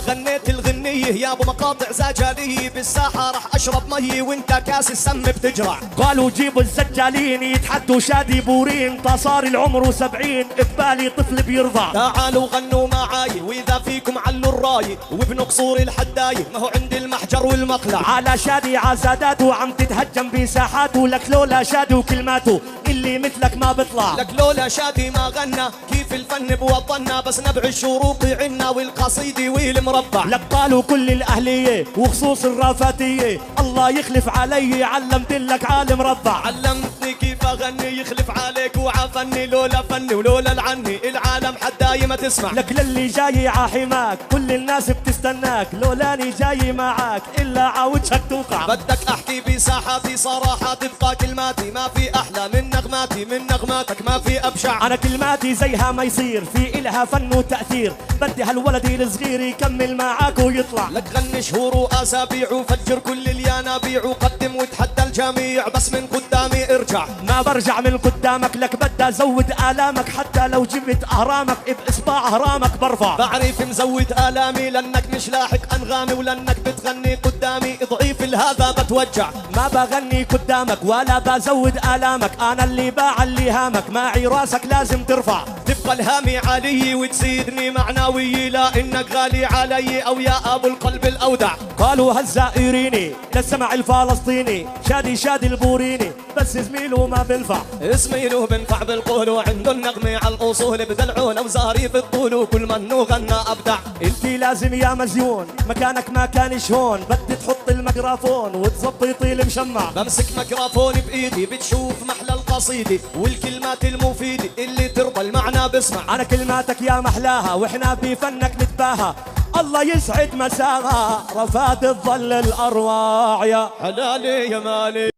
غنيت الغنية يا ابو مقاطع زجالية، بالساحة راح اشرب مي وانت كاس السم بتجرع. قالوا جيبوا الزجالين يتحدوا شادي بورين، صار العمر 70 قبالي طفل بيرضع. تعالوا غنوا معاي واذا فيكم علوا الراي، وابن قصور الحداي ما هو عند المحجر والمقلع. على شادي عزاداته عم تتهجم بساحاته، لك لولا شادي وكلماته اللي مثلك ما بطلع. لك لولا شادي ما غنى كيف الفن بوطننا، بس نبع الشروق عنا والقصيدة والمربع. لك قالوا كل الأهلية وخصوص الرافاتية، الله يخلف علي علمت لك عالم رضع. علمتني كيف اغني يخلف عليك وعافني، لولا فني ولولا العني العالم حداي ما تسمع. لك للي جاي عاحماك كل الناس بتستناك، لولاني جاي معاك إلا عاوجهك توقع. بدك احكي بساحاتي صراحة تبقى كلماتي، ما في احلى من نغماتي من نغماتك ما في ابشع. أنا كلماتي زيها ما يصير، في إلها فن وتأثير، بدي هالولد الصغير يكمل معاك ويطلع. لك غني شهور واسابيع وفجر كل الينابيع، وقدم وتحدى الجميع بس من قدامي ارجع. ما برجع من قدامك، لك بدي ازود آلامك، حتى لو جبت اهرامك باصبع اهرامك برفع. بعرف مزود آلامي لانك مش لاحق انغامي، ولانك بتغني قدامي ضعيف الهذا بتوجع. ما بغني قدامك ولا بزود آلامك، انا اللي بعلي هامك، معي راسك لازم ترفع. تبقى الهامي عالي وتزيدني معنوي، لا انك غالي علي او يا ابو القلب الاودع. قالوا هالزائريني للسمع الفلسطيني، شادي البوريني بس زميله ما بنفع. زميله بنفع بالقول وعنده النغمة على الاصول، بدلعونه وزاري في الطول وكل منه غنى ابدع. انتي لازم يا مزيون مكانك ما كانش هون، بدي تحط الميكروفون وتظبطي المشمع. بمسك ميكروفون بايدي بتشوف محلى القصيدة والكلمات المفيدة اللي ترضى المعنى بسمع. انا كلماتك يا محلاها واحنا بفنك نتباهى، الله يسعد مساها رفات تظل الأرواح يا حلالي يا مالي.